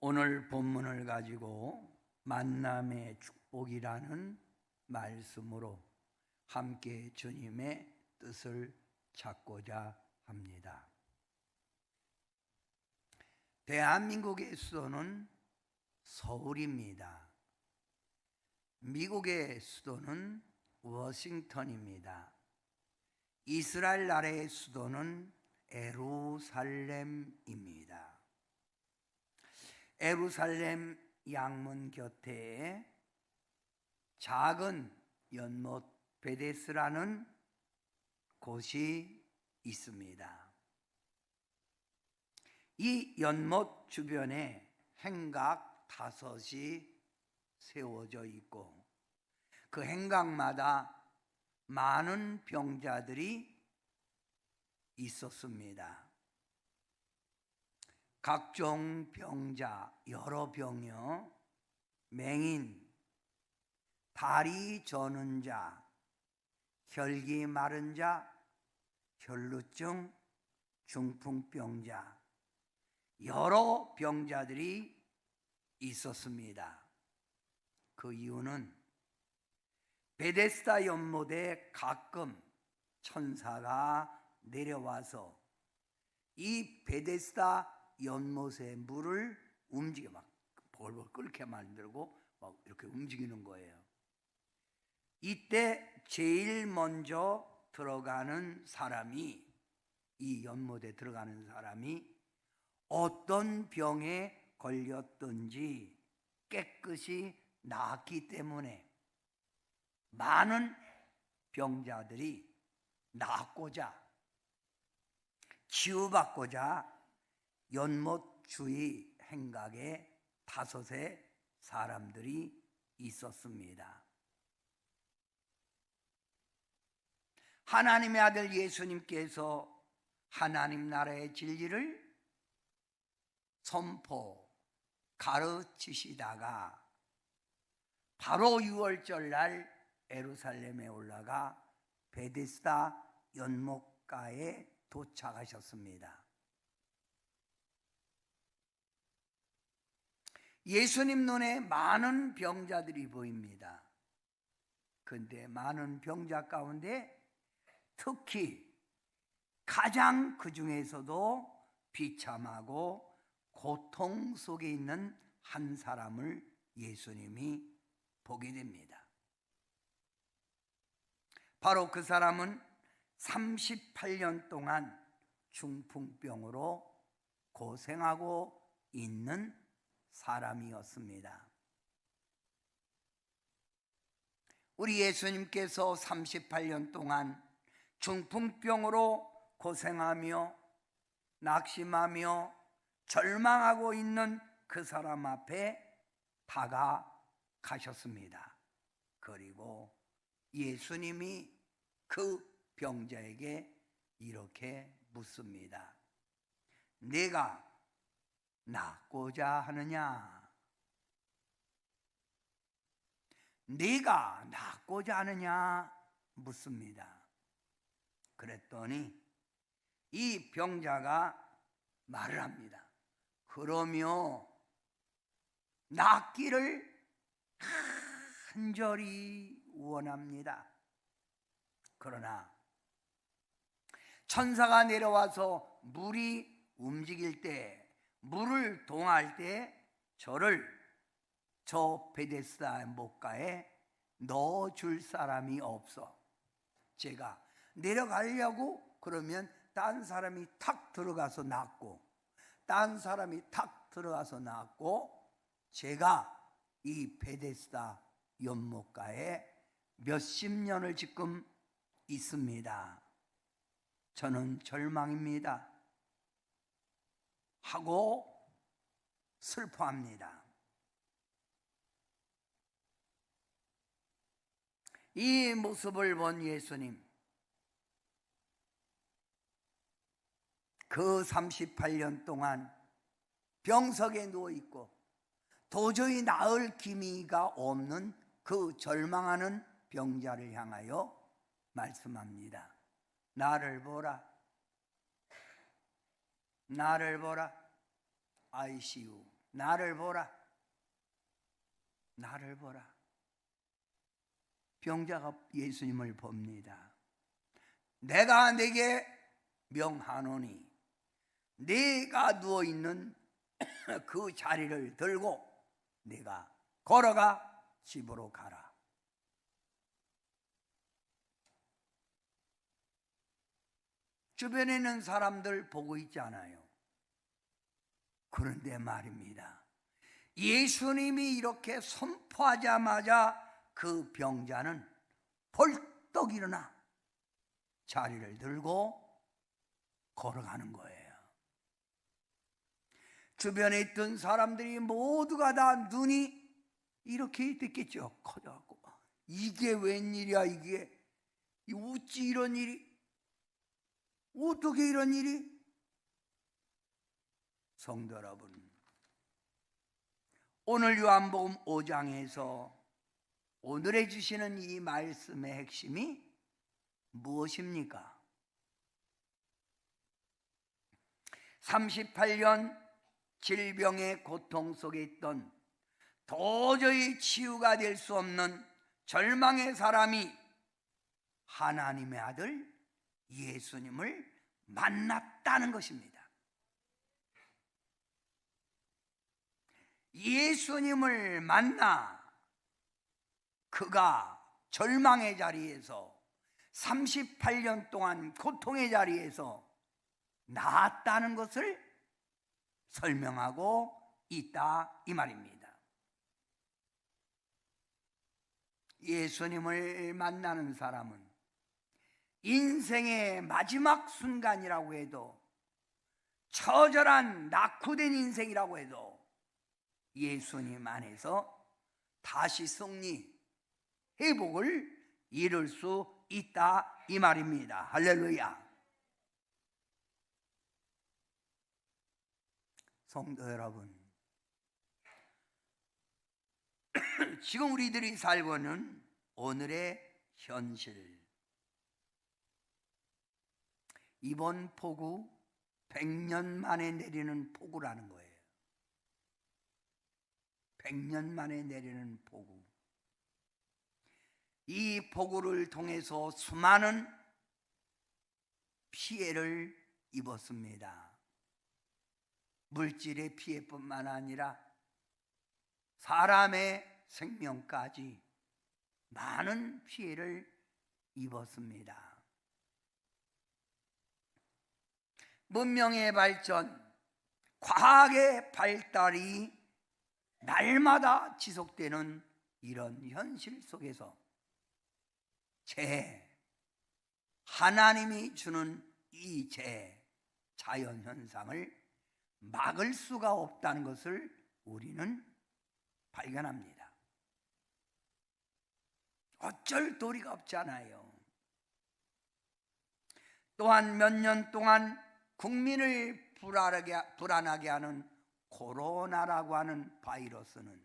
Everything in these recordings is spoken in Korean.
오늘 본문을 가지고 만남의 축복이라는 말씀으로 함께 주님의 뜻을 찾고자 합니다. 대한민국의 수도는 서울입니다. 미국의 수도는 워싱턴입니다. 이스라엘 나라의 수도는 예루살렘입니다. 예루살렘 양문 곁에 작은 연못 베데스라는 곳이 있습니다. 이 연못 주변에 행각 5이 세워져 있고 그 행각마다 많은 병자들이 있었습니다. 각종 병자, 여러 병여, 맹인, 다리 저는 자, 혈기 마른 자, 혈루증, 중풍병자, 여러 병자들이 있었습니다. 그 이유는 베데스다 연못에 가끔 천사가 내려와서 이 베데스다 연못의 물을 움직여 막 벌벌 끓게 만들고 막 이렇게 움직이는 거예요. 이때 제일 먼저 들어가는 사람이, 이 연못에 들어가는 사람이 어떤 병에 걸렸든지 깨끗이 나았기 때문에 많은 병자들이 낫고자 치유받고자 연못 주위 행각에 5의 사람들이 있었습니다. 하나님의 아들 예수님께서 하나님 나라의 진리를 가르치시다가 바로 6월절 날 예루살렘에 올라가 베데스다 연못가에 도착하셨습니다. 예수님 눈에 많은 병자들이 보입니다. 그런데 많은 병자 가운데 특히 가장 그 중에서도 비참하고 고통 속에 있는 한 사람을 예수님이 보게 됩니다. 바로 그 사람은 38년 동안 중풍병으로 고생하고 있는 사람이었습니다. 우리 예수님께서 38년 동안 중풍병으로 고생하며 낙심하며 절망하고 있는 그 사람 앞에 다가가셨습니다. 그리고 예수님이 그 병자에게 이렇게 묻습니다. 네가 낫고자 하느냐? 네가 낫고자 하느냐? 묻습니다. 그랬더니 이 병자가 말을 합니다. 그러며 낫기를 간절히 원합니다. 그러나 천사가 내려와서 물이 움직일 때, 물을 동할 때 저를 저 베데스다 못가에 넣어줄 사람이 없어. 제가 내려가려고 그러면 딴 사람이 탁 들어가서 낫고, 딴 사람이 탁 들어가서 낫고, 제가 이 베데스다 연못가에 몇십 년을 지금 있습니다. 저는 절망입니다. 하고 슬퍼합니다. 이 모습을 본 예수님, 그 38년 동안 병석에 누워있고 도저히 나을 기미가 없는 그 절망하는 병자를 향하여 말씀합니다. 나를 보라. 나를 보라. ICU, 나를 보라. 나를 보라. 병자가 예수님을 봅니다. 내가 네게 명하노니 네가 누워있는 그 자리를 들고 네가 걸어가 집으로 가라. 주변에 있는 사람들 보고 있지 않아요. 그런데 말입니다, 예수님이 이렇게 선포하자마자 그 병자는 벌떡 일어나 자리를 들고 걸어가는 거예요. 주변에 있던 사람들이 모두가 다 눈이 이렇게 됐겠죠. 커져갖고 이게 웬일이야, 이게 어찌 이런 일이, 어떻게 이런 일이? 성도 여러분, 오늘 요한복음 5장에서 오늘에 주시는 이 말씀의 핵심이 무엇입니까? 38년 질병의 고통 속에 있던 도저히 치유가 될 수 없는 절망의 사람이 하나님의 아들 예수님을 만났다는 것입니다. 예수님을 만나 그가 절망의 자리에서 38년 동안 고통의 자리에서 나았다는 것을 설명하고 있다, 이 말입니다. 예수님을 만나는 사람은 인생의 마지막 순간이라고 해도, 처절한 낙후된 인생이라고 해도 예수님 안에서 다시 승리, 회복을 이룰 수 있다, 이 말입니다. 할렐루야. 성도 여러분, 지금 우리들이 살고 있는 오늘의 현실, 이번 폭우 100년 만에 내리는 폭우라는 거예요. 100년 만에 내리는 폭우. 이 폭우를 통해서 수많은 피해를 입었습니다. 물질의 피해뿐만 아니라 사람의 생명까지 많은 피해를 입었습니다. 문명의 발전, 과학의 발달이 날마다 지속되는 이런 현실 속에서 재해, 하나님이 주는 이 재해, 자연현상을 막을 수가 없다는 것을 우리는 발견합니다. 어쩔 도리가 없잖아요. 또한 몇 년 동안 국민을 불안하게 하는 코로나라고 하는 바이러스는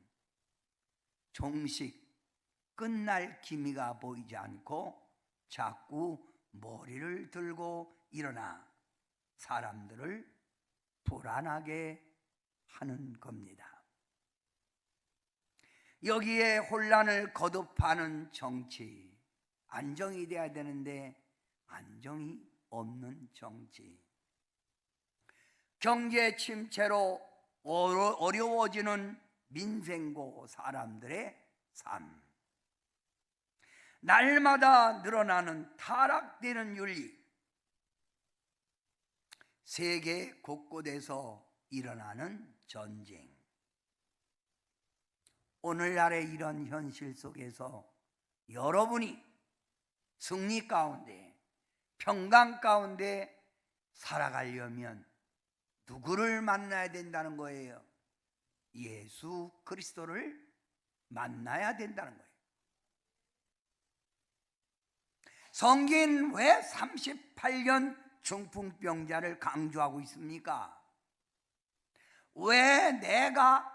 종식 끝날 기미가 보이지 않고 자꾸 머리를 들고 일어나 사람들을 불안하게 하는 겁니다. 여기에 혼란을 거듭하는 정치, 안정이 돼야 되는데 안정이 없는 정치, 경제 침체로 어려워지는 민생고 사람들의 삶, 날마다 늘어나는 타락되는 윤리, 세계 곳곳에서 일어나는 전쟁. 오늘날의 이런 현실 속에서 여러분이 승리 가운데, 평강 가운데 살아가려면 누구를 만나야 된다는 거예요? 예수 그리스도를 만나야 된다는 거예요. 성경은 왜 38년 중풍병자를 강조하고 있습니까? 왜 내가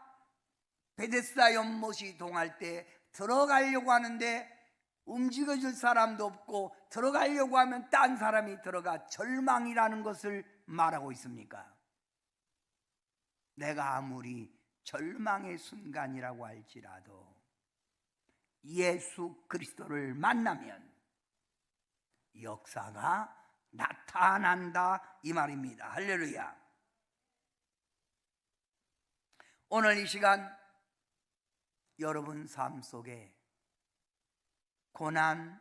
베데스다 연못이 동할 때 들어가려고 하는데 움직여줄 사람도 없고 들어가려고 하면 딴 사람이 들어가 절망이라는 것을 말하고 있습니까? 내가 아무리 절망의 순간이라고 할지라도 예수 그리스도를 만나면 역사가 나타난다 이 말입니다. 할렐루야. 오늘 이 시간 여러분 삶 속에 고난,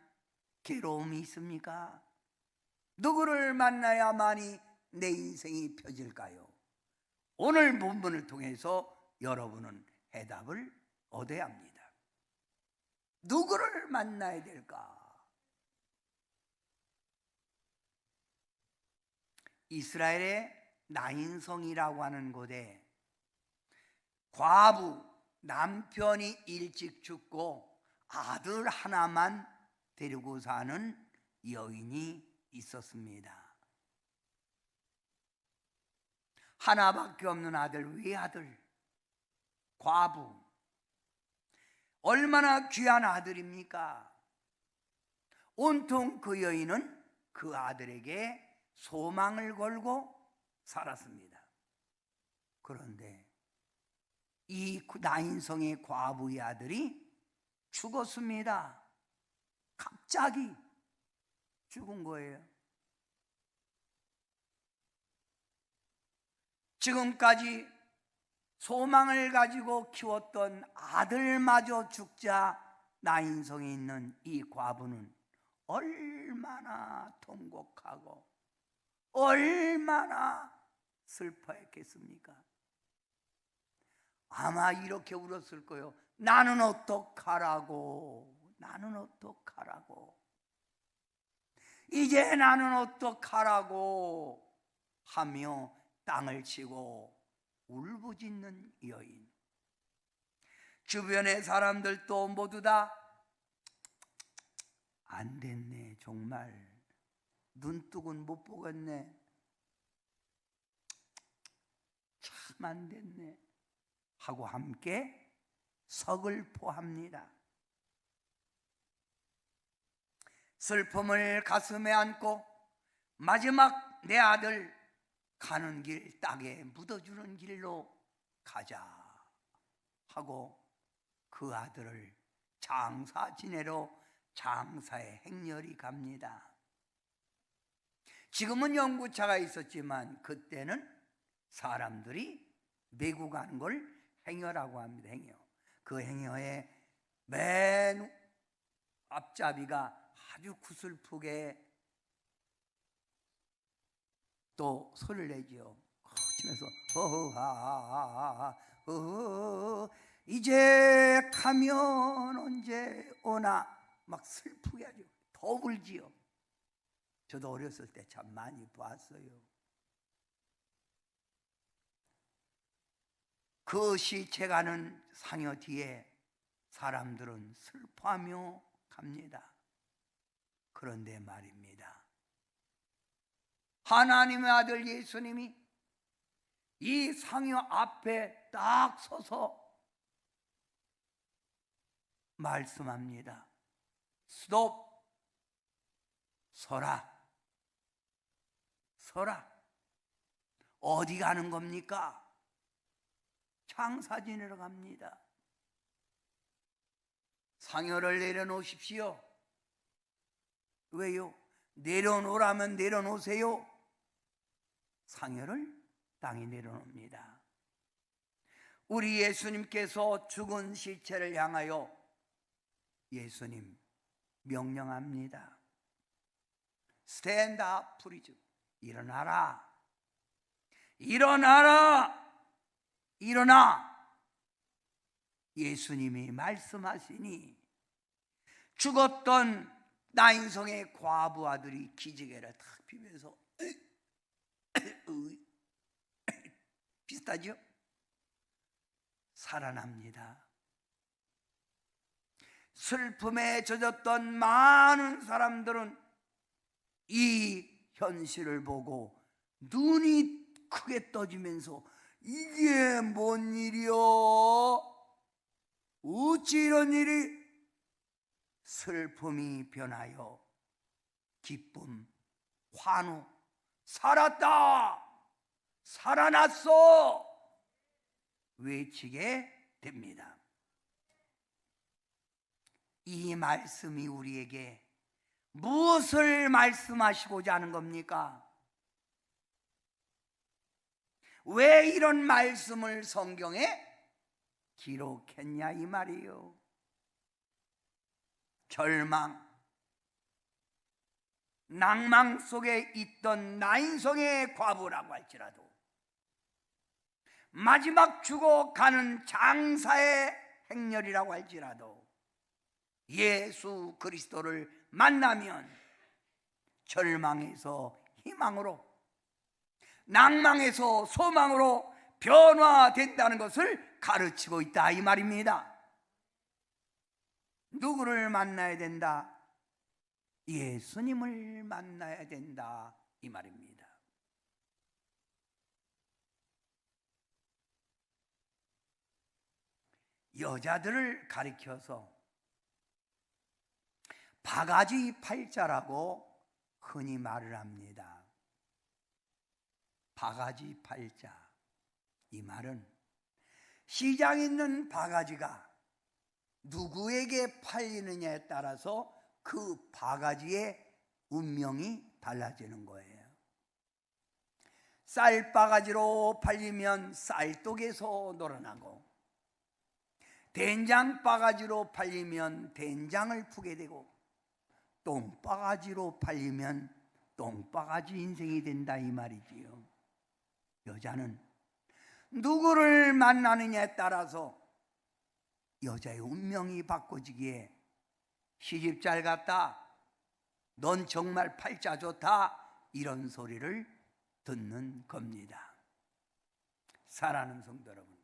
괴로움이 있습니까? 누구를 만나야만이 내 인생이 펴질까요? 오늘 본문을 통해서 여러분은 해답을 얻어야 합니다. 누구를 만나야 될까? 이스라엘의 나인성이라고 하는 곳에 과부, 남편이 일찍 죽고 아들 하나만 데리고 사는 여인이 있었습니다. 하나밖에 없는 아들, 외아들, 과부. 얼마나 귀한 아들입니까? 온통 그 여인은 그 아들에게 소망을 걸고 살았습니다. 그런데 이 나인성의 과부의 아들이 죽었습니다. 갑자기 죽은 거예요. 지금까지 소망을 가지고 키웠던 아들마저 죽자 나인성에 있는 이 과부는 얼마나 통곡하고 얼마나 슬퍼했겠습니까? 아마 이렇게 울었을 거예요. 나는 어떡하라고, 나는 어떡하라고, 이제 나는 어떡하라고 하며 땅을 치고 울부짖는 여인. 주변의 사람들도 모두 다 안 됐네, 정말 눈뜨고는 못 보겠네, 참 안 됐네 하고 함께 서글퍼합니다. 슬픔을 가슴에 안고 마지막 내 아들 가는 길 땅에 묻어주는 길로 가자 하고 그 아들을 장사 지내러 장사의 행렬이 갑니다. 지금은 연구차가 있었지만 그때는 사람들이 메고 가는 걸 행여라고 합니다. 행여. 그 행여의 맨 앞잡이가 아주 구슬프게 또 소리를 내지요. 치면서 이제 가면 언제 오나 막 슬프게 하죠. 더 울지요. 저도 어렸을 때 참 많이 봤어요. 그 시체 가는 상여 뒤에 사람들은 슬퍼하며 갑니다. 그런데 말입니다, 하나님의 아들 예수님이 이 상여 앞에 딱 서서 말씀합니다. 스톱, 서라, 서라. 어디 가는 겁니까? 장사 지내러 갑니다. 상여를 내려놓으십시오. 왜요? 내려놓으라면 내려놓으세요. 상여를 땅에 내려놓습니다. 우리 예수님께서 죽은 시체를 향하여 예수님 명령합니다. Stand up, please. 일어나라, 일어나라, 일어나. 예수님이 말씀하시니 죽었던 나인성의 과부 아들이 기지개를 탁 피면서 비슷하죠? 살아납니다. 슬픔에 젖었던 많은 사람들은 이 현실을 보고 눈이 크게 떠지면서 이게 뭔 일이요? 어찌 이런 일이? 슬픔이 변하여 기쁨, 환호, 살았다, 살아났어. 외치게 됩니다. 이 말씀이 우리에게 무엇을 말씀하시고자 하는 겁니까? 왜 이런 말씀을 성경에 기록했냐 이 말이요. 절망, 낭망 속에 있던 나인성의 과부라고 할지라도, 마지막 죽어가는 장사의 행렬이라고 할지라도 예수 그리스도를 만나면 절망에서 희망으로, 낭망에서 소망으로 변화된다는 것을 가르치고 있다 이 말입니다. 누구를 만나야 된다? 예수님을 만나야 된다 이 말입니다. 여자들을 가리켜서 바가지 팔자라고 흔히 말을 합니다. 바가지 팔자, 이 말은 시장에 있는 바가지가 누구에게 팔리느냐에 따라서 그 바가지의 운명이 달라지는 거예요. 쌀바가지로 팔리면 쌀독에서 놀아나고, 된장바가지로 팔리면 된장을 푸게 되고, 똥바가지로 팔리면 똥바가지 인생이 된다 이 말이지요. 여자는 누구를 만나느냐에 따라서 여자의 운명이 바꿔지기에 시집 잘 갔다, 넌 정말 팔자 좋다, 이런 소리를 듣는 겁니다. 사랑하는 성도 여러분,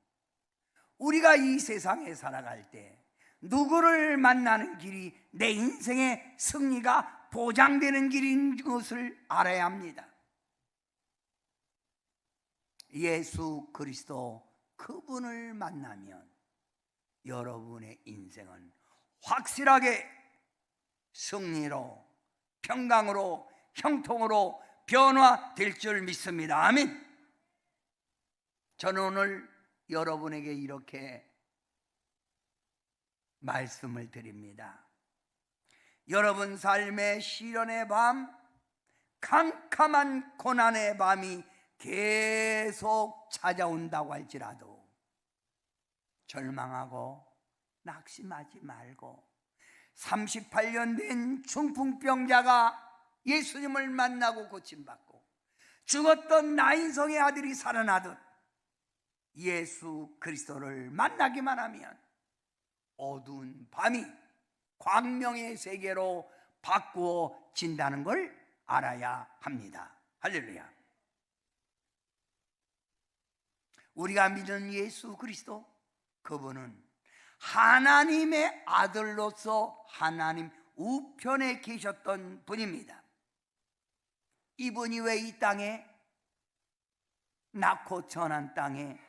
우리가 이 세상에 살아갈 때 누구를 만나는 길이 내 인생의 승리가 보장되는 길인 것을 알아야 합니다. 예수 그리스도 그분을 만나면 여러분의 인생은 확실하게 승리로, 평강으로, 형통으로 변화될 줄 믿습니다. 아멘. 저는 오늘 여러분에게 이렇게 말씀을 드립니다. 여러분 삶의 시련의 밤, 캄캄한 고난의 밤이 계속 찾아온다고 할지라도 절망하고 낙심하지 말고, 38년 된 중풍병자가 예수님을 만나고 고침받고 죽었던 나인성의 아들이 살아나듯 예수 그리스도를 만나기만 하면 어두운 밤이 광명의 세계로 바꾸어진다는 걸 알아야 합니다. 할렐루야. 우리가 믿는 예수 그리스도, 그분은 하나님의 아들로서 하나님 우편에 계셨던 분입니다. 이분이 왜 이 땅에, 낳고 전한 땅에,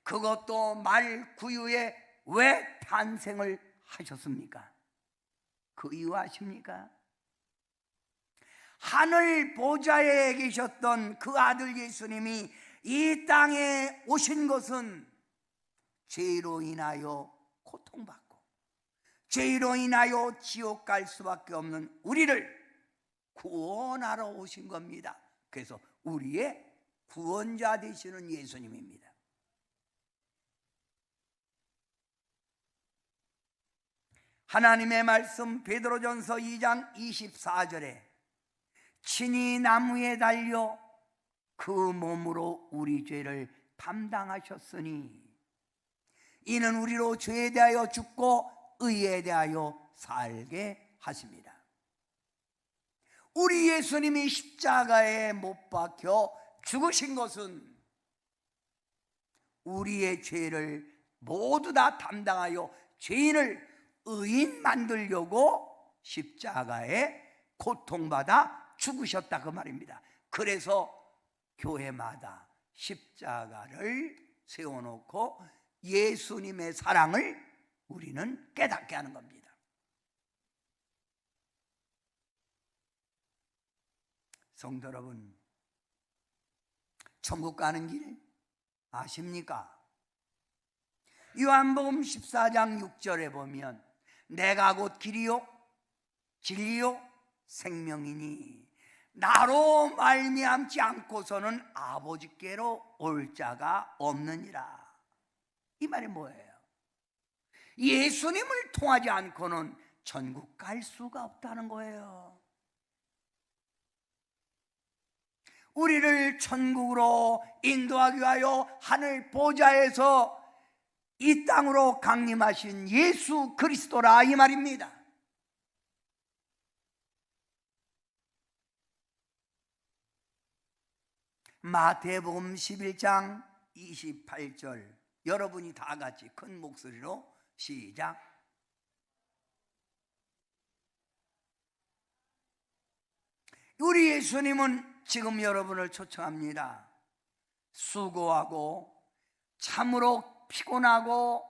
그것도 말 구유에 왜 탄생을 하셨습니까? 그 이유 아십니까? 하늘 보좌에 계셨던 그 아들 예수님이 이 땅에 오신 것은 죄로 인하여 고통받고 죄로 인하여 지옥 갈 수밖에 없는 우리를 구원하러 오신 겁니다. 그래서 우리의 구원자 되시는 예수님입니다. 하나님의 말씀 베드로전서 2장 24절에 친히 나무에 달려 그 몸으로 우리 죄를 담당하셨으니 이는 우리로 죄에 대하여 죽고 의에 대하여 살게 하십니다. 우리 예수님이 십자가에 못 박혀 죽으신 것은 우리의 죄를 모두 다 담당하여 죄인을 의인 만들려고 십자가에 고통받아 죽으셨다 그 말입니다. 그래서 교회마다 십자가를 세워놓고 예수님의 사랑을 우리는 깨닫게 하는 겁니다. 성도 여러분, 천국 가는 길 아십니까? 요한복음 14장 6절에 보면 내가 곧 길이요 진리요 생명이니 나로 말미암지 않고서는 아버지께로 올 자가 없느니라. 이 말이 뭐예요? 예수님을 통하지 않고는 천국 갈 수가 없다는 거예요. 우리를 천국으로 인도하기 위하여 하늘 보좌에서 이 땅으로 강림하신 예수 그리스도라 이 말입니다. 마태복음 11장 28절 여러분이 다 같이 큰 목소리로 시작. 우리 예수님은 지금 여러분을 초청합니다. 수고하고 참으로 피곤하고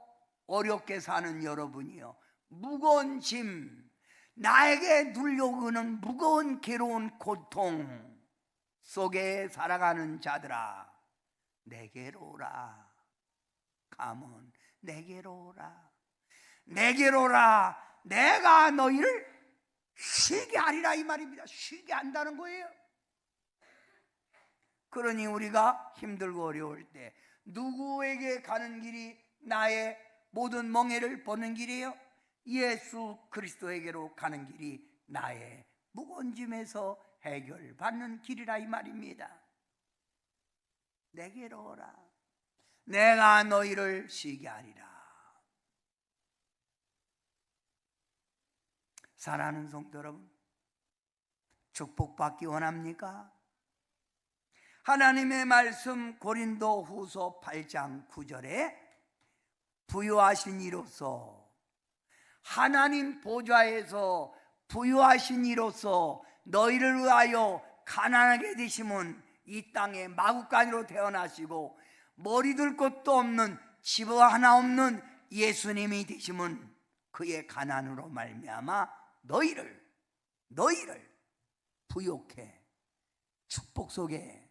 어렵게 사는 여러분이요, 무거운 짐, 나에게 눌려오는 무거운 괴로운 고통 속에 살아가는 자들아, 내게로 오라. 가문 내게로 오라. 내게로 오라. 내가 너희를 쉬게 하리라 이 말입니다. 쉬게 한다는 거예요. 그러니 우리가 힘들고 어려울 때 누구에게 가는 길이 나의 모든 멍에를 보는 길이에요? 예수 그리스도에게로 가는 길이 나의 무거운 짐에서 해결받는 길이라 이 말입니다. 내게로 오라. 내가 너희를 쉬게 하리라. 사랑하는 성도 여러분, 축복받기 원합니까? 하나님의 말씀 고린도 후서 8장 9절에 부유하신 이로서, 하나님 보좌에서 부유하신 이로서 너희를 위하여 가난하게 되심은 이 땅에 마구간이로 태어나시고 머리 둘 곳도 없는 집 하나 없는 예수님이 되심은 그의 가난으로 말미암아 너희를 부욕해 축복 속에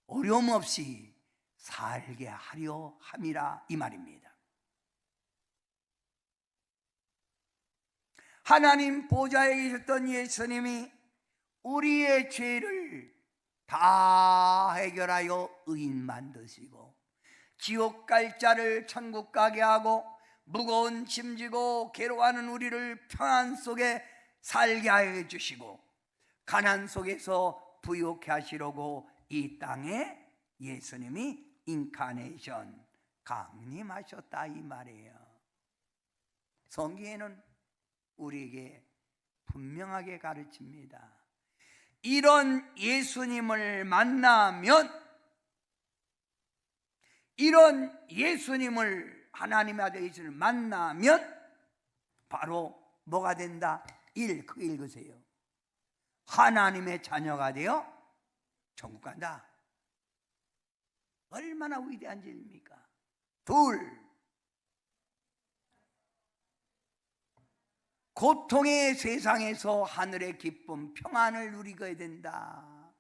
어려움 없이 살게 하려 함이라 이 말입니다. 하나님 보좌에 계셨던 예수님이 우리의 죄를 다 해결하여 의인 만드시고 지옥 갈 자를 천국 가게 하고 무거운 짐지고 괴로워하는 우리를 평안 속에 살게 하여 주시고 가난 속에서 부유케 하시려고 이 땅에 예수님이 인카네이션 강림하셨다 이 말이에요. 성경에는 우리에게 분명하게 가르칩니다. 이런 예수님을 만나면, 이런 예수님을, 하나님의 아들 예수님을 만나면 바로 뭐가 된다? 1, 크게 읽으세요. 하나님의 자녀가 되어 천국 간다. 얼마나 위대한 일입니까? 2, 고통의 세상에서 하늘의 기쁨, 평안을 누리게 된다.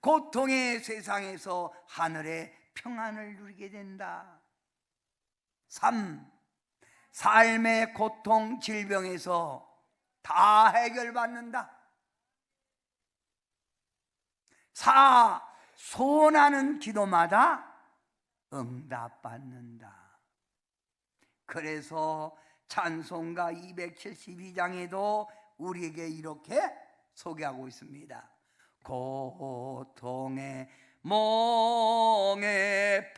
고통의 세상에서 하늘의 평안을 누리게 된다. 3, 삶의 고통, 질병에서 다 해결받는다. 4, 소원하는 기도마다 응답받는다. 그래서 찬송가 272장에도 우리에게 이렇게 소개하고 있습니다. 고통의 멍에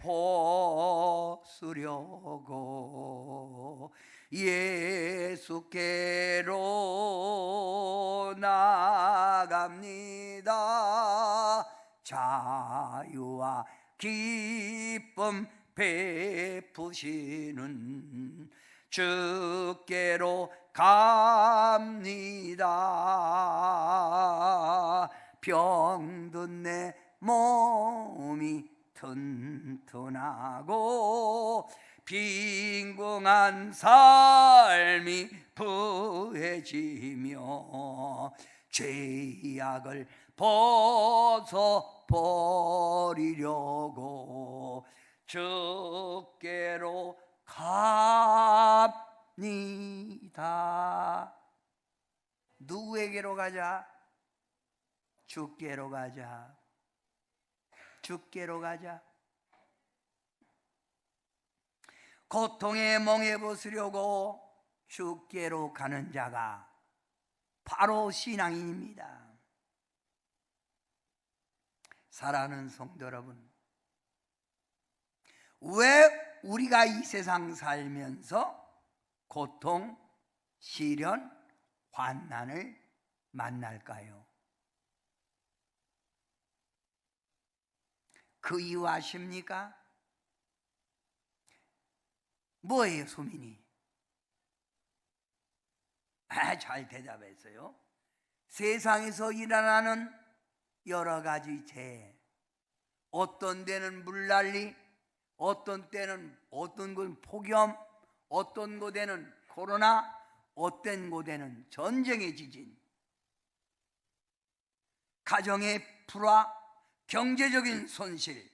벗으려고 예수께로 나갑니다. 자유와 기쁨 베푸시는 주께로 갑니다. 병든 내 몸이 튼튼하고 빈궁한 삶이 부해지며 죄악을 벗어버리려고 주께로 갑니다. 누구에게로 가자? 주께로 가자. 주께로 가자. 고통에 멍해 벗으려고 주께로 가는 자가 바로 신앙인입니다. 사랑하는 성도 여러분, 왜 우리가 이 세상 살면서 고통, 시련, 환난을 만날까요? 그 이유 아십니까? 뭐예요, 소민이? 잘 대답했어요. 세상에서 일어나는 여러 가지 재해, 어떤 때는 물난리, 어떤 때는 어떤 건 폭염, 어떤 곳에는 코로나, 어떤 곳에는 전쟁의 지진, 가정의 불화, 경제적인 손실,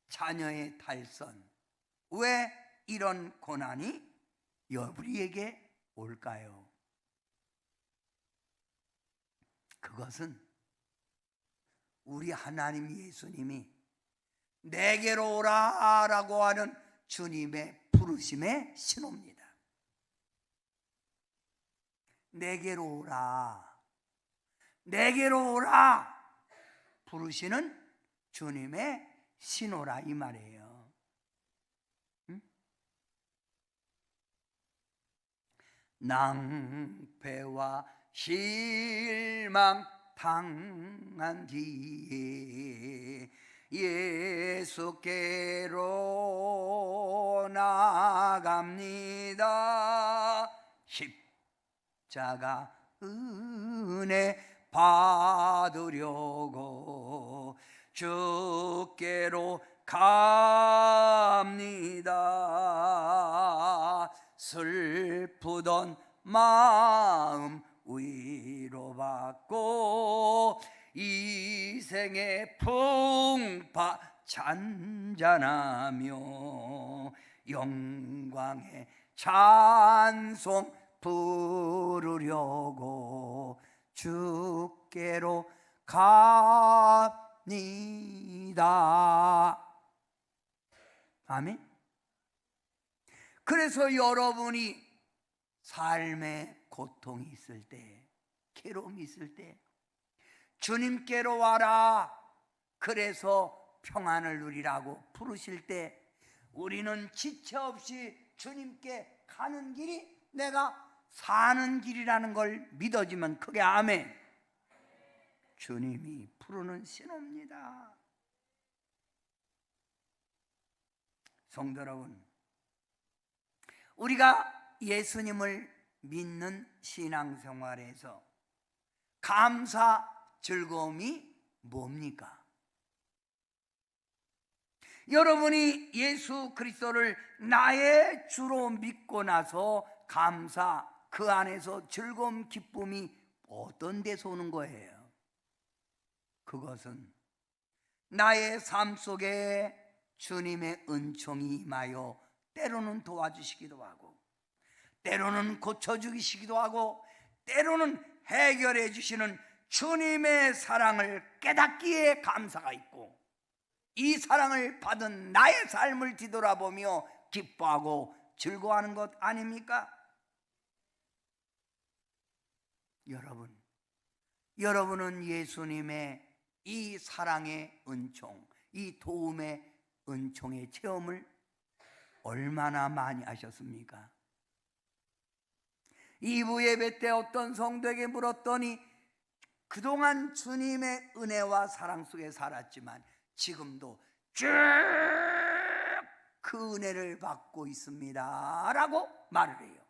자녀의 탈선, 왜 이런 고난이 우리에게 올까요? 그것은 우리 하나님 예수님이 내게로 오라라고 하는 주님의 부르심의 신호입니다. 내게로 오라, 내게로 오라 부르시는 주님의 신호라 이 말이에요. 응? 낭패와 실망 당한 뒤에 예수께로 나갑니다. 십자가 은혜 받으려고 주께로 갑니다. 슬프던 마음 위로받고 이 생의 풍파 잔잔하며 영광의 찬송 부르려고 주께로 갑니다. 아멘. 그래서 여러분이 삶의 고통이 있을 때, 괴로움이 있을 때 주님께로 와라, 그래서 평안을 누리라고 부르실 때 우리는 지체 없이 주님께 가는 길이 내가 사는 길이라는 걸 믿어지면 크게 아멘. 주님이 부르는 신호입니다. 성도 여러분, 우리가 예수님을 믿는 신앙생활에서 감사, 즐거움이 뭡니까? 여러분이 예수 그리스도를 나의 주로 믿고 나서 감사, 그 안에서 즐거움, 기쁨이 어떤 데서 오는 거예요? 그것은 나의 삶 속에 주님의 은총이 임하여 때로는 도와주시기도 하고, 때로는 고쳐주시기도 하고, 때로는 해결해 주시는 주님의 사랑을 깨닫기에 감사가 있고, 이 사랑을 받은 나의 삶을 뒤돌아보며 기뻐하고 즐거워하는 것 아닙니까? 여러분은 예수님의 이 사랑의 은총, 이 도움의 은총의 체험을 얼마나 많이 하셨습니까? 2부 예배 때 어떤 성도에게 물었더니 그동안 주님의 은혜와 사랑 속에 살았지만 지금도 쭉 그 은혜를 받고 있습니다 라고 말을 해요.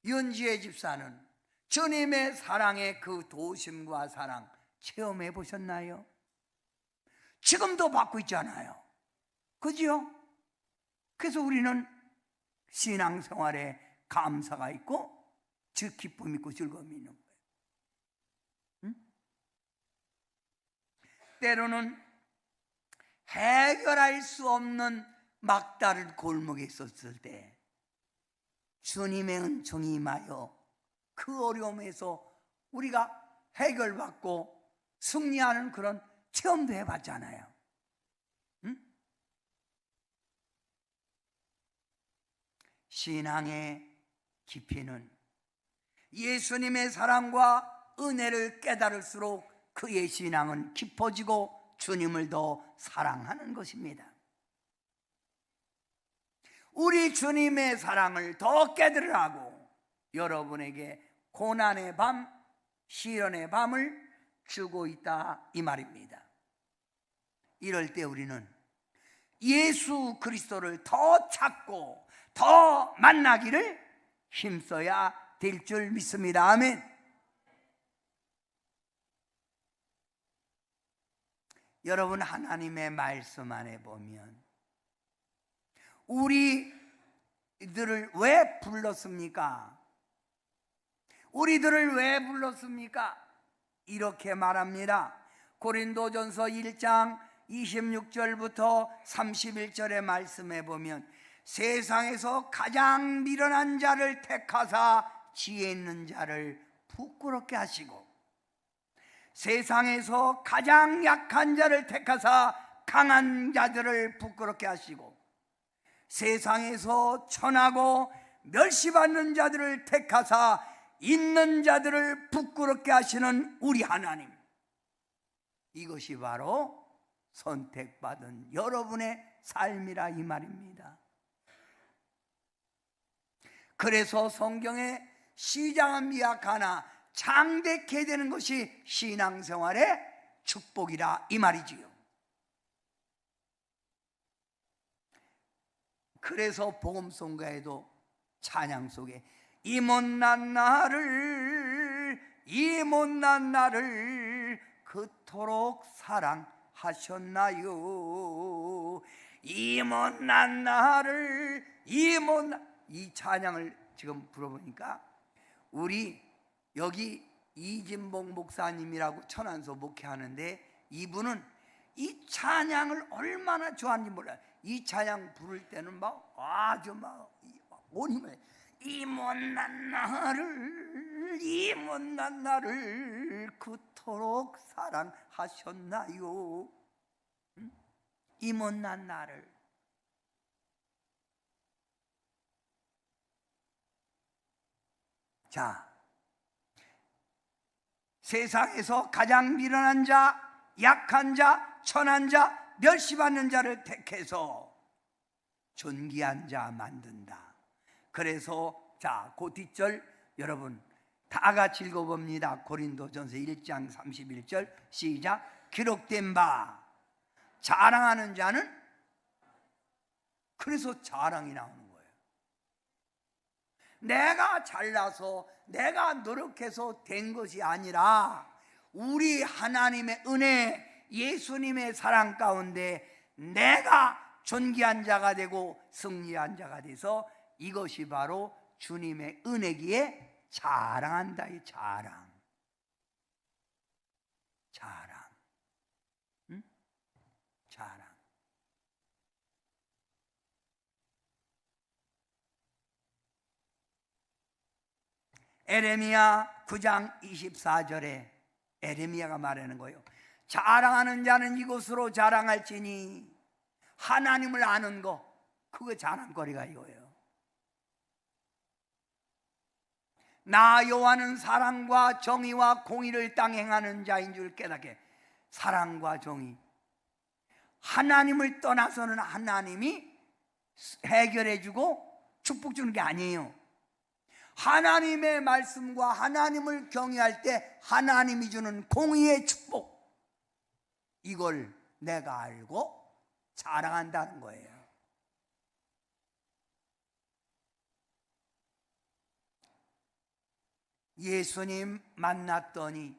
윤지혜 집사는 주님의 사랑의 그 도우심과 사랑 체험해 보셨나요? 지금도 받고 있잖아요. 그죠? 그래서 우리는 신앙생활에 감사가 있고 기쁨이 있고 즐거움이 있는 거예요. 응? 때로는 해결할 수 없는 막다른 골목에 있었을 때 주님의 은총이 임하여 그 어려움에서 우리가 해결받고 승리하는 그런 체험도 해봤잖아요. 응? 신앙의 깊이는 예수님의 사랑과 은혜를 깨달을수록 그의 신앙은 깊어지고 주님을 더 사랑하는 것입니다. 우리 주님의 사랑을 더 깨달으라고 여러분에게 고난의 밤, 시련의 밤을 주고 있다 이 말입니다. 이럴 때 우리는 예수 그리스도를 더 찾고 더 만나기를 힘써야 될 줄 믿습니다. 아멘. 여러분, 하나님의 말씀 안에 보면 우리들을 왜 불렀습니까? 우리들을 왜 불렀습니까? 이렇게 말합니다. 고린도전서 1장 26절부터 31절의 말씀에 보면 세상에서 가장 미련한 자를 택하사 지혜 있는 자를 부끄럽게 하시고 세상에서 가장 약한 자를 택하사 강한 자들을 부끄럽게 하시고 세상에서 천하고 멸시받는 자들을 택하사 있는 자들을 부끄럽게 하시는 우리 하나님, 이것이 바로 선택받은 여러분의 삶이라 이 말입니다. 그래서 성경에 시장은 미약하나 장대케 되는 것이 신앙생활의 축복이라 이 말이지요. 그래서 복음송가에도 찬양 속에 이 못난 나를 그토록 사랑하셨나요? 이 못난 나를 이 찬양을 지금 불어보니까 우리 여기 이진봉 목사님이라고 천안서 목회하는데 이분은 이 찬양을 얼마나 좋아하는지 몰라요. 이 찬양 부를 때는 막 아주 막 온 힘을 이 못난 나를 그토록 사랑하셨나요? 이 못난 나를. 자, 세상에서 가장 미련한 자, 약한 자, 천한 자, 멸시받는 자를 택해서 존귀한 자 만든다. 그래서 자, 그 뒷절 여러분 다 같이 읽어봅니다. 고린도전서 1장 31절 시작. 기록된 바 자랑하는 자는, 그래서 자랑이 나오는 거예요. 내가 잘나서 내가 노력해서 된 것이 아니라 우리 하나님의 은혜, 예수님의 사랑 가운데 내가 존귀한 자가 되고 승리한 자가 돼서 이것이 바로 주님의 은혜기에 자랑한다. 이 자랑. 응? 자랑. 에레미야 9장 24절에 에레미야가 말하는 거예요. 자랑하는 자는 이것으로 자랑할지니, 하나님을 아는 거, 그거 자랑거리가 이거예요. 나 여호와는 사랑과 정의와 공의를 땅에 행하는 자인 줄 깨닫게. 사랑과 정의, 하나님을 떠나서는 하나님이 해결해주고 축복 주는 게 아니에요. 하나님의 말씀과 하나님을 경외할 때 하나님이 주는 공의의 축복, 이걸 내가 알고 자랑한다는 거예요. 예수님 만났더니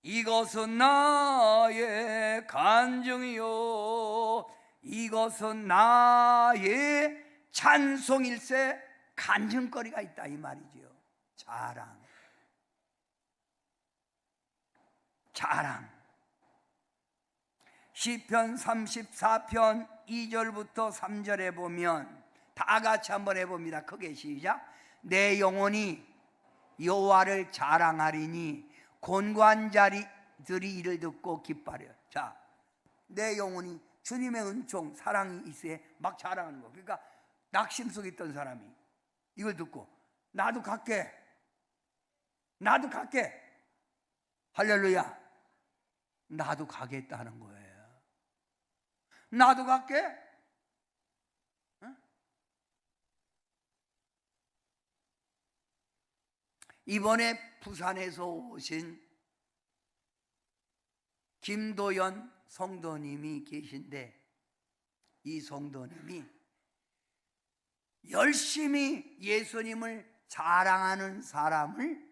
이것은 나의 간증이요, 이것은 나의 찬송일세, 간증거리가 있다 이 말이지요. 자랑. 시편 34편 2절부터 3절에 보면 다 같이 한번 해봅니다. 크게 시작. 내 영혼이 여호와를 자랑하리니 곤고한 자들이 이를 듣고 기뻐하려. 자, 내 영혼이 주님의 은총 사랑이 있어야 막 자랑하는 거. 그러니까 낙심 속에 있던 사람이 이걸 듣고 나도 갈게, 나도 갈게, 할렐루야, 나도 가겠다는 거예요. 나도 갈게. 응? 이번에 부산에서 오신 김도연 성도님이 계신데, 이 성도님이 열심히 예수님을 자랑하는 사람을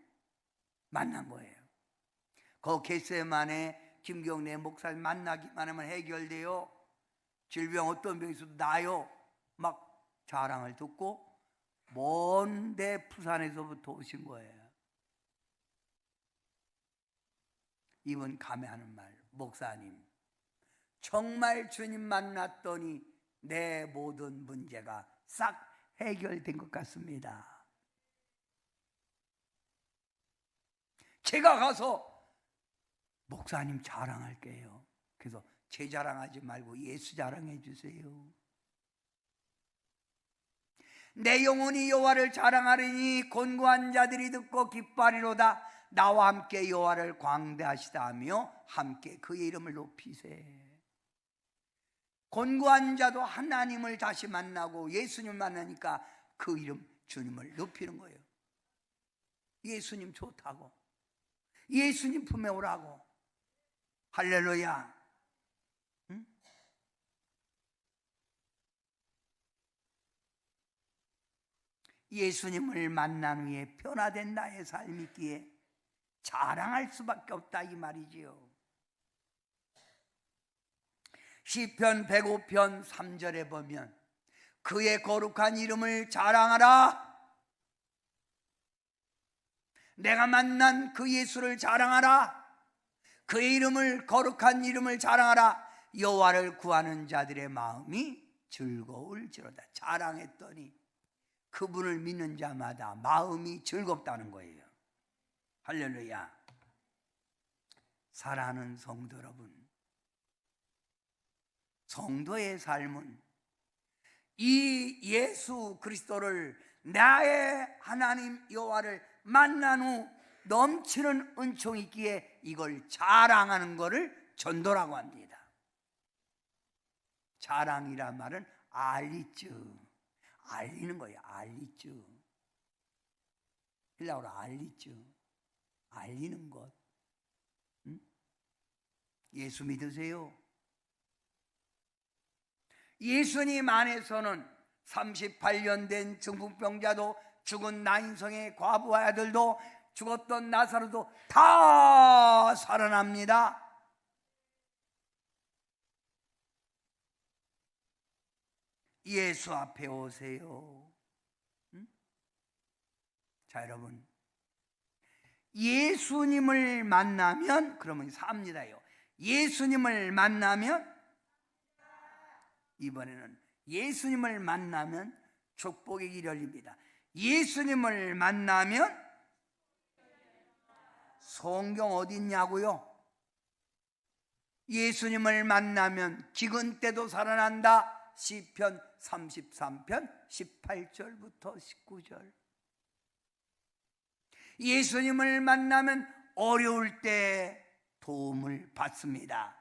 만난 거예요. 그 겟세마네 김경래 목사님 만나기만 하면 해결돼요. 질병 어떤 병이 있어도 나요. 막 자랑을 듣고 먼데 부산에서부터 오신 거예요. 이분 감회하는 말, 목사님 정말 주님 만났더니 내 모든 문제가 싹 해결된 것 같습니다. 제가 가서 목사님 자랑할게요. 그래서 제 자랑하지 말고 예수 자랑해 주세요. 내 영혼이 여호와를 자랑하리니 곤고한 자들이 듣고 기뻐하리로다. 나와 함께 여호와를 광대하시다 하며 함께 그의 이름을 높이세. 곤고한 자도 하나님을 다시 만나고 예수님 만나니까 그 이름 주님을 높이는 거예요. 예수님 좋다고, 예수님 품에 오라고. 할렐루야. 응? 예수님을 만난 후에 변화된 나의 삶이 있기에 자랑할 수밖에 없다 이 말이지요. 시편 105편 3절에 보면 그의 거룩한 이름을 자랑하라. 내가 만난 그 예수를 자랑하라. 그의 이름을, 거룩한 이름을 자랑하라. 여호와를 구하는 자들의 마음이 즐거울지로다. 자랑했더니 그분을 믿는 자마다 마음이 즐겁다는 거예요. 할렐루야. 사랑하는 성도 여러분, 성도의 삶은 이 예수 그리스도를, 나의 하나님 여호와를 만난 후 넘치는 은총이 있기에 이걸 자랑하는 것을 전도라고 합니다. 자랑이란 말은 알리쥬, 알리는 거예요. 알리쥬, 헬라어로 알리쥬, 알리는 것. 응? 예수 믿으세요? 예수님 안에서는 38년 된 중풍병자도, 죽은 나인성의 과부와 아들도, 죽었던 나사로도 다 살아납니다. 예수 앞에 오세요. 응? 자, 여러분, 예수님을 만나면 그러면 삽니다요. 예수님을 만나면, 이번에는 예수님을 만나면 축복의 길이 열립니다. 예수님을 만나면, 성경 어디 있냐고요? 예수님을 만나면 기근 때도 살아난다. 시편 33편 18절부터 19절. 예수님을 만나면 어려울 때 도움을 받습니다.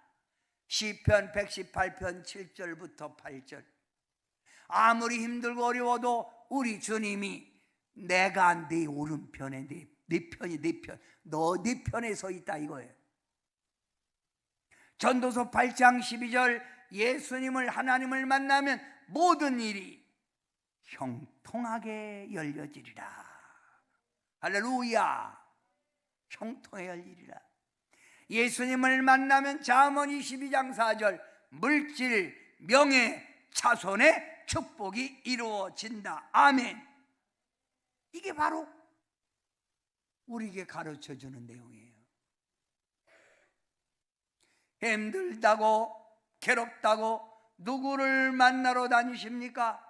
시편 118편 7절부터 8절. 아무리 힘들고 어려워도 우리 주님이 내가 네 오른편에, 네 편이 네 편, 너 네 편에 서 있다 이거예요. 전도서 8장 12절. 예수님을, 하나님을 만나면 모든 일이 형통하게 열려지리라. 할렐루야. 형통하게 열리리라. 예수님을 만나면 잠언 22장 4절. 물질, 명예, 자손의 축복이 이루어진다. 아멘. 이게 바로 우리에게 가르쳐주는 내용이에요. 힘들다고 괴롭다고 누구를 만나러 다니십니까?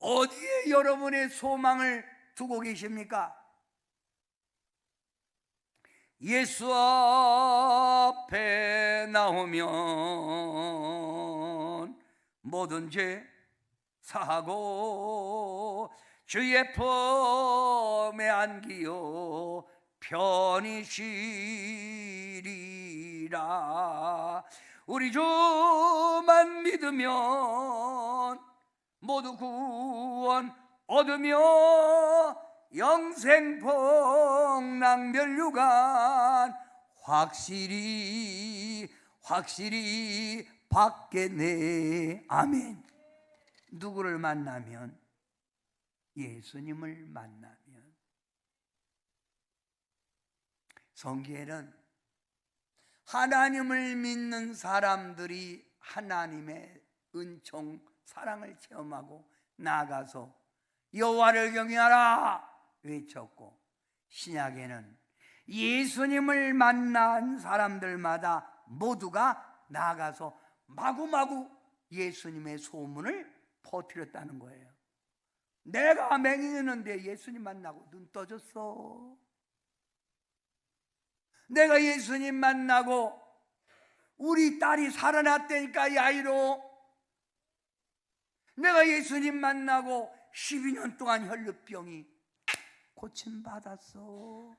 어디에 여러분의 소망을 두고 계십니까? 예수 앞에 나오면 모든 죄 사하고 주의 품에 안기어 편히 쉬리라. 우리 주만 믿으면 모두 구원 얻으며 영생 복락면류관 확실히 받겠네. 아멘. 누구를 만나면? 예수님을 만나면. 성경에는 하나님을 믿는 사람들이 하나님의 은총 사랑을 체험하고 나아가서 여호와를 경외하라 외쳤고, 신약에는 예수님을 만난 사람들마다 모두가 나아가서 마구마구 예수님의 소문을 퍼뜨렸다는 거예요. 내가 맹인했는데 예수님 만나고 눈 떠졌어. 내가 예수님 만나고 우리 딸이 살아났다니까, 야이로. 내가 예수님 만나고 12년 동안 혈루병이 고침받았어.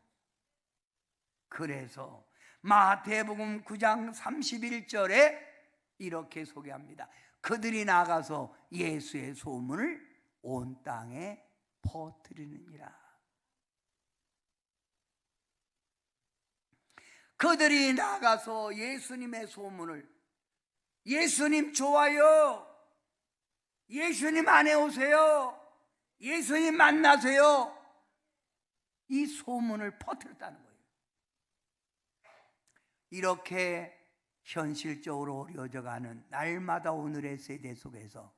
그래서 마태복음 9장 31절에 이렇게 소개합니다. 그들이 나가서 예수의 소문을 온 땅에 퍼뜨리느니라. 그들이 나가서 예수님의 소문을, 예수님 좋아요, 예수님 안에 오세요, 예수님 만나세요, 이 소문을 퍼뜨렸다는 거예요. 이렇게 현실적으로 어려져가는 날마다 오늘의 세대 속에서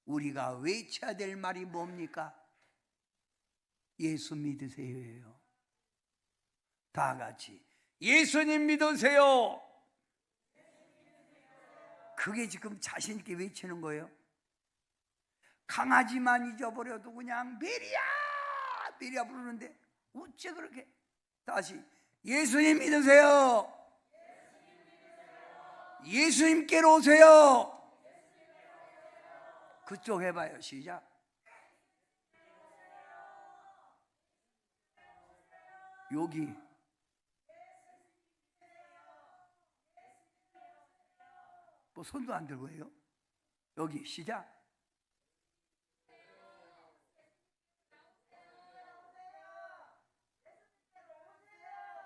우리가 외쳐야 될 말이 뭡니까? 예수 믿으세요예요. 다 같이 예수님 믿으세요. 그게 지금 자신 있게 외치는 거예요. 강아지만 잊어버려도 그냥 메리야 메리야 부르는데 어째 그렇게. 다시 예수님 믿으세요. 예수님께로 오세요. 그쪽 해봐요. 시작. 여기 뭐 손도 안 들고 해요. 여기 시작.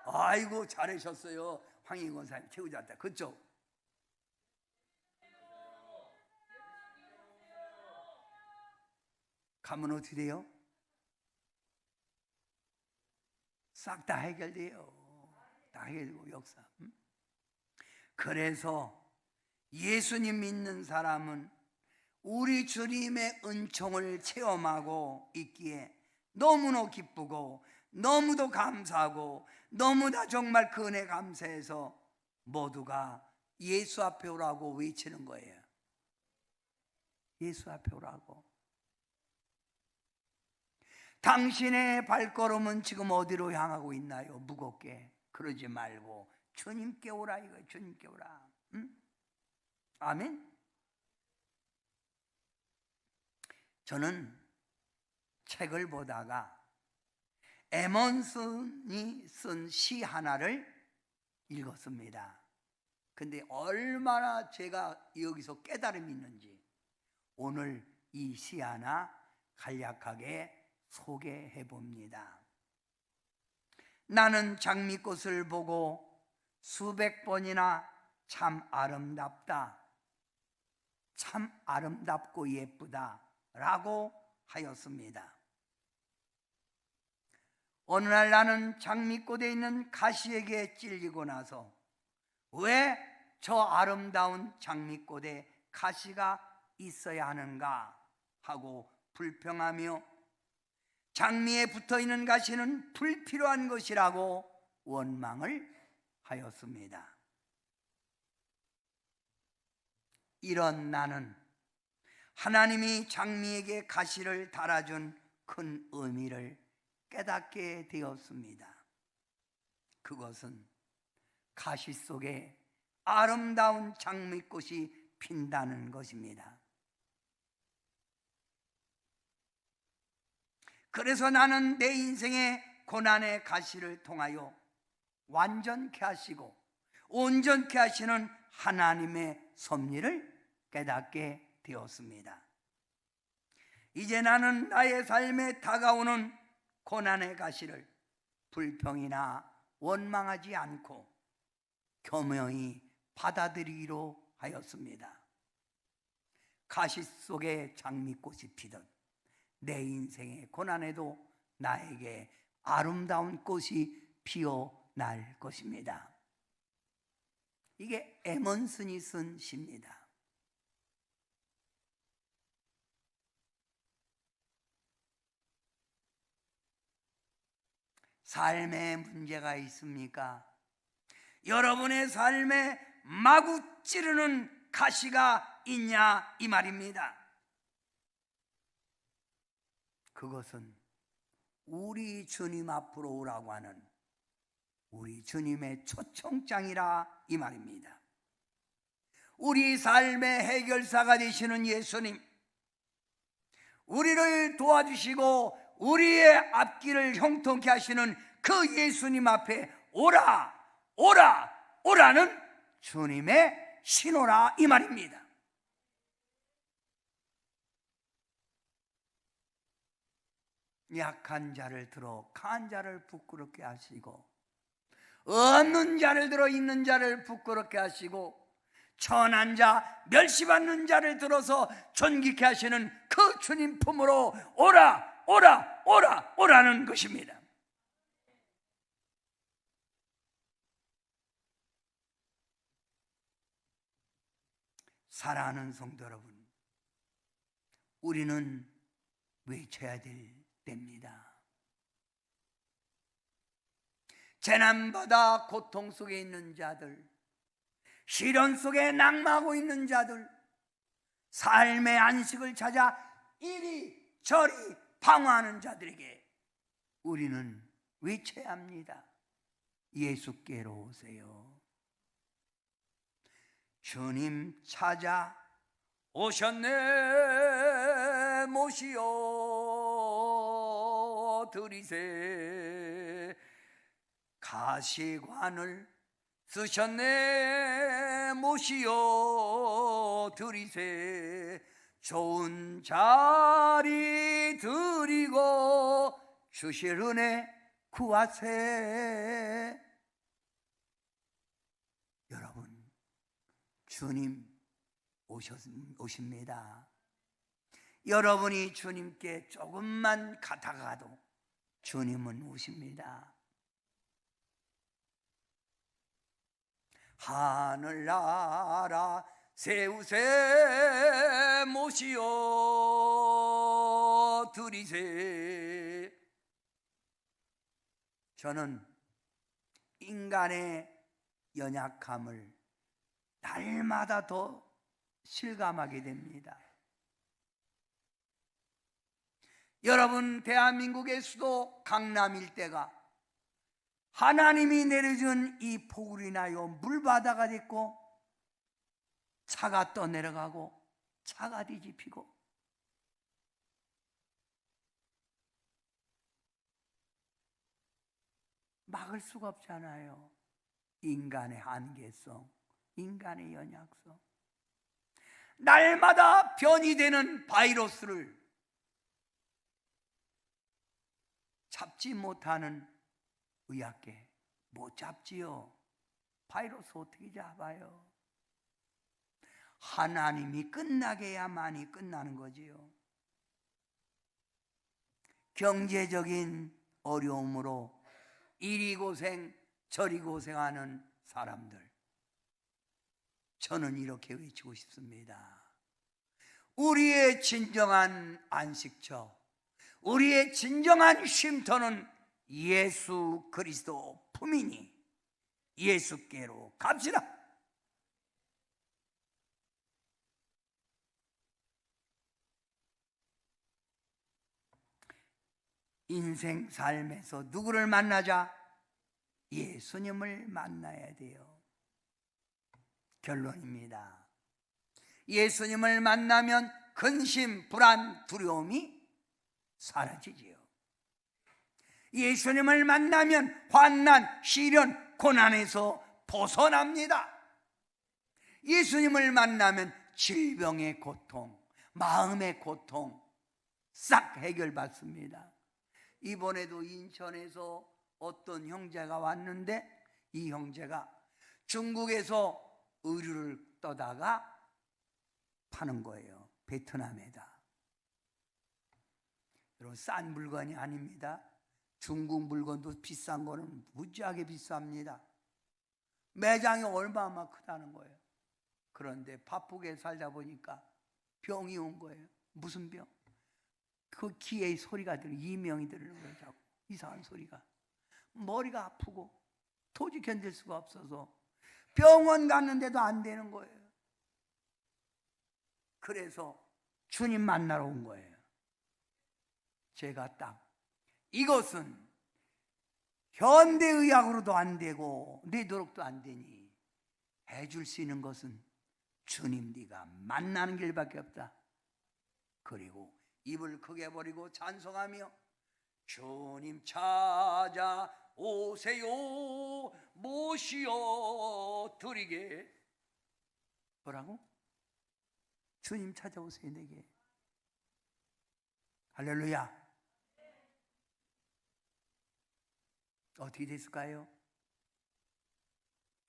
아이고 잘하셨어요. 황희 권사님 최고 잘했다. 그쪽. 가면 어떻게 돼요? 싹 다 해결돼요. 다 해결되고 역사. 그래서 예수님 믿는 사람은 우리 주님의 은총을 체험하고 있기에 너무나 기쁘고 너무도 감사하고 너무나 정말 그 은혜 감사해서 모두가 예수 앞에 오라고 외치는 거예요. 예수 앞에 오라고. 당신의 발걸음은 지금 어디로 향하고 있나요? 무겁게 그러지 말고 주님께 오라 이거예요. 주님께 오라. 응? 아멘. 저는 책을 보다가 에먼슨이 쓴 시 하나를 읽었습니다. 근데 얼마나 제가 여기서 깨달음이 있는지 오늘 이 시 하나 간략하게 소개해 봅니다. 나는 장미꽃을 보고 수백 번이나 참 아름답다, 참 아름답고 예쁘다 라고 하였습니다. 어느 날 나는 장미꽃에 있는 가시에게 찔리고 나서 왜 저 아름다운 장미꽃에 가시가 있어야 하는가 하고 불평하며 장미에 붙어있는 가시는 불필요한 것이라고 원망을 하였습니다. 이런 나는 하나님이 장미에게 가시를 달아준 큰 의미를 깨닫게 되었습니다. 그것은 가시 속에 아름다운 장미꽃이 핀다는 것입니다. 그래서 나는 내 인생의 고난의 가시를 통하여 완전케 하시고 온전케 하시는 하나님의 섭리를 깨닫게 되었습니다. 이제 나는 나의 삶에 다가오는 고난의 가시를 불평이나 원망하지 않고 겸허히 받아들이기로 하였습니다. 가시 속에 장미꽃이 피듯 내 인생의 고난에도 나에게 아름다운 꽃이 피어날 것입니다. 이게 에먼슨이 쓴 시입니다. 삶에 문제가 있습니까? 여러분의 삶에 마구 찌르는 가시가 있냐 이 말입니다. 그것은 우리 주님 앞으로 오라고 하는 우리 주님의 초청장이라 이 말입니다. 우리 삶의 해결사가 되시는 예수님, 우리를 도와주시고 우리의 앞길을 형통케 하시는 그 예수님 앞에 오라, 오라, 오라는 주님의 신호라 이 말입니다. 약한 자를 들어 강한 자를 부끄럽게 하시고, 없는 자를 들어 있는 자를 부끄럽게 하시고, 천한 자, 멸시받는 자를 들어서 존귀케 하시는 그 주님 품으로 오라, 오라, 오라, 오라는 것입니다. 사랑하는 성도 여러분, 우리는 외쳐야 될 때입니다. 재난받아 고통 속에 있는 자들, 시련 속에 낙마하고 있는 자들, 삶의 안식을 찾아 이리저리 방황하는 자들에게 우리는 외쳐야 합니다. 예수께로 오세요. 주님 찾아 오셨네, 모시어 드리세. 가시관을 쓰셨네, 모시어 드리세. 좋은 자리 드리고 주실 은혜 구하세. 여러분, 주님 오십니다. 여러분이 주님께 조금만 가다가도 주님은 오십니다. 하늘나라 세우세, 모시어 드리세. 저는 인간의 연약함을 날마다 더 실감하게 됩니다. 여러분, 대한민국의 수도 강남 일대가 하나님이 내려준 이 폭우로 인하여 물바다가 됐고, 차가 떠내려가고 차가 뒤집히고, 막을 수가 없잖아요. 인간의 한계성, 인간의 연약성, 날마다 변이되는 바이러스를 잡지 못하는 의학계 못 잡지요. 바이러스 어떻게 잡아요? 하나님이 끝나게 해야만이 끝나는 거지요. 경제적인 어려움으로 이리 고생 저리 고생하는 사람들, 저는 이렇게 외치고 싶습니다. 우리의 진정한 안식처, 우리의 진정한 쉼터는 예수 그리스도 품이니 예수께로 갑시다. 인생 삶에서 누구를 만나자? 예수님을 만나야 돼요. 결론입니다. 예수님을 만나면 근심, 불안, 두려움이 사라지지요. 예수님을 만나면 환난, 시련, 고난에서 벗어납니다. 예수님을 만나면 질병의 고통, 마음의 고통 싹 해결받습니다. 이번에도 인천에서 어떤 형제가 왔는데, 이 형제가 중국에서 의류를 떠다가 파는 거예요. 베트남에다. 여러분, 싼 물건이 아닙니다. 중국 물건도 비싼 거는 무지하게 비쌉니다. 매장이 얼마나 크다는 거예요. 그런데 바쁘게 살다 보니까 병이 온 거예요. 무슨 병? 그 귀에 소리가 이명이 들리는 거예요. 자꾸 이상한 소리가. 머리가 아프고 도저히 견딜 수가 없어서 병원 갔는데도 안 되는 거예요. 그래서 주님 만나러 온 거예요. 제가 딱 이것은 현대의학으로도 안 되고 내 노력도 안 되니 해줄 수 있는 것은 주님 네가 만나는 길밖에 없다. 그리고 입을 크게 벌이고 찬송하며 주님 찾아오세요 모시어 드리게. 뭐라고? 주님 찾아오세요 내게. 할렐루야. 어떻게 됐을까요?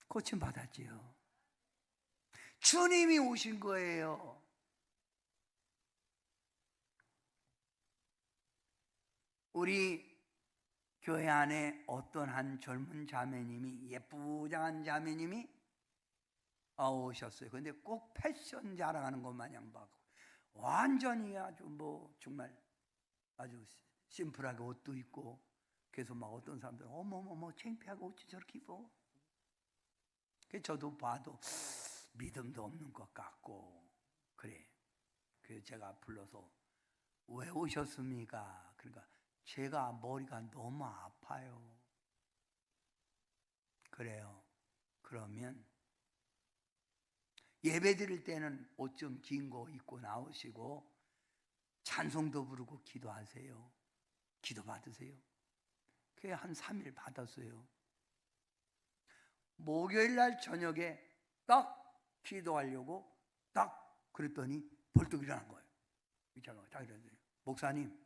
고침 받았지요. 주님이 오신 거예요. 우리 교회 안에 어떤 한 젊은 자매님이, 예쁘장한 자매님이 오셨어요. 근데 꼭 패션 자랑하는 것 마냥 막 완전히 아주 정말 아주 심플하게 옷도 입고, 그래서 막 어떤 사람들은 어머머머 창피하고 어찌 저렇게 입어? 그래서 저도 봐도 믿음도 없는 것 같고 그래. 그래서 제가 불러서 왜 오셨습니까? 그러니까 제가 머리가 너무 아파요. 그래요. 그러면 예배 드릴 때는 옷 좀 긴 거 입고 나오시고 찬송도 부르고 기도하세요. 기도 받으세요. 그게 한 3일 받았어요. 목요일 날 저녁에 딱 기도하려고 딱 그랬더니 벌떡 일어난 거예요. 딱 이러더니 목사님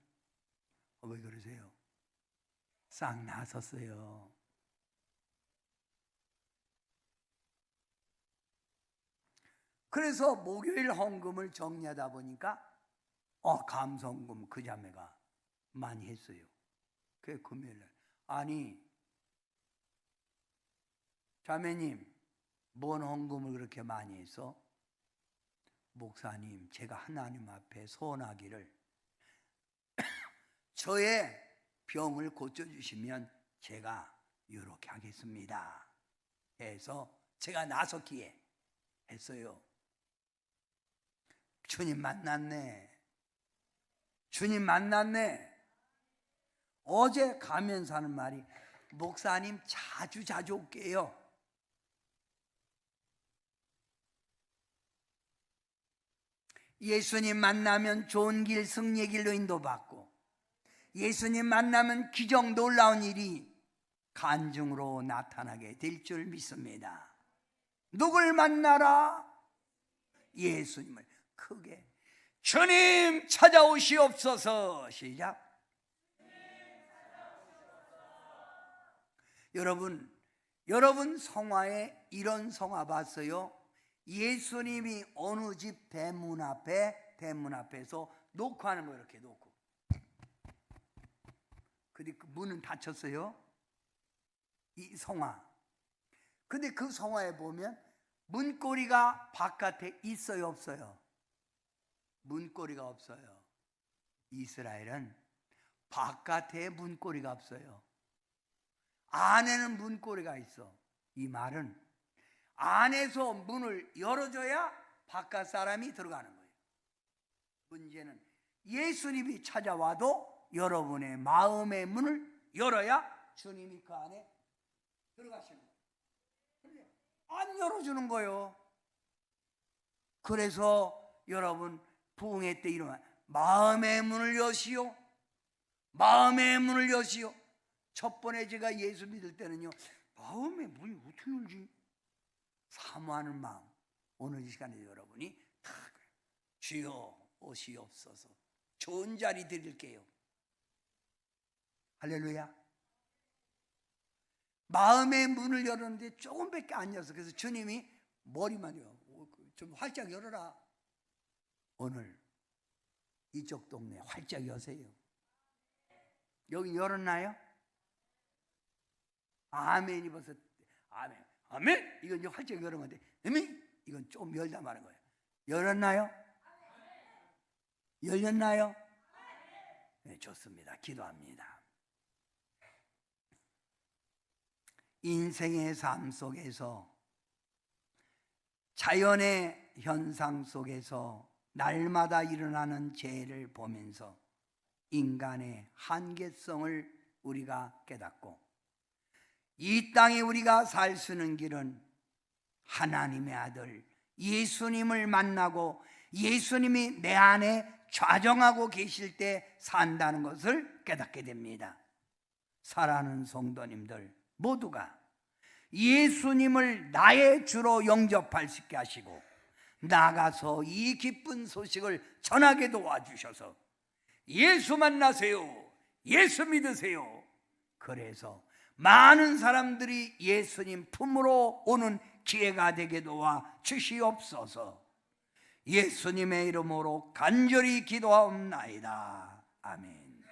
왜 그러세요? 싹 나섰어요. 그래서 목요일 헌금을 정리하다 보니까 감성금 그 자매가 많이 했어요. 그 금요일날 아니 자매님 뭔 헌금을 그렇게 많이 했어? 목사님 제가 하나님 앞에 소원하기를 저의 병을 고쳐주시면 제가 이렇게 하겠습니다 해서 제가 나섰기에 했어요. 주님 만났네. 주님 만났네. 어제 가면서 하는 말이 목사님 자주 올게요. 예수님 만나면 좋은 길, 승리의 길로 인도받고 예수님 만나면 기적 놀라운 일이 간증으로 나타나게 될 줄 믿습니다. 누굴 만나라? 예수님을 크게 주님 찾아오시옵소서. 시작. 여러분 성화에 이런 성화 봤어요? 예수님이 어느 집 대문 앞에서 놓고 하는 거 이렇게 놓고. 근데 그 문은 닫혔어요. 이 성화. 근데 그 성화에 보면 문고리가 바깥에 있어요, 없어요? 문고리가 없어요. 이스라엘은 바깥에 문고리가 없어요. 안에는 문고리가 있어. 이 말은 안에서 문을 열어줘야 바깥 사람이 들어가는 거예요. 문제는 예수님이 찾아와도 여러분의 마음의 문을 열어야 주님이 그 안에 들어가시는 거예요. 안 열어주는 거예요. 그래서 여러분 부흥회 때 이러면 마음의 문을 여시오, 마음의 문을 여시오. 첫 번에 제가 예수 믿을 때는요, 마음의 문이 어떻게 열지? 사모하는 마음. 오늘 이 시간에 여러분이 다 주여 오시옵소서, 좋은 자리 드릴게요. 할렐루야. 마음의 문을 열었는데 조금밖에 안 열어서, 그래서 주님이 머리만요, 좀 활짝 열어라. 오늘 이쪽 동네 활짝 여세요. 여기 열었나요? 아멘이 벌써 아멘, 아멘. 이건 이제 활짝 열으면 돼. 아멘. 이건 좀 열다 마는 거예요. 열었나요? 열렸나요? 네, 좋습니다. 기도합니다. 인생의 삶 속에서, 자연의 현상 속에서 날마다 일어나는 재해를 보면서 인간의 한계성을 우리가 깨닫고, 이 땅에 우리가 살 수 있는 길은 하나님의 아들 예수님을 만나고 예수님이 내 안에 좌정하고 계실 때 산다는 것을 깨닫게 됩니다. 사랑하는 성도님들 모두가 예수님을 나의 주로 영접할 수 있게 하시고, 나가서 이 기쁜 소식을 전하게 도와주셔서 예수 만나세요, 예수 믿으세요. 그래서 많은 사람들이 예수님 품으로 오는 기회가 되게 도와 주시옵소서. 예수님의 이름으로 간절히 기도하옵나이다. 아멘.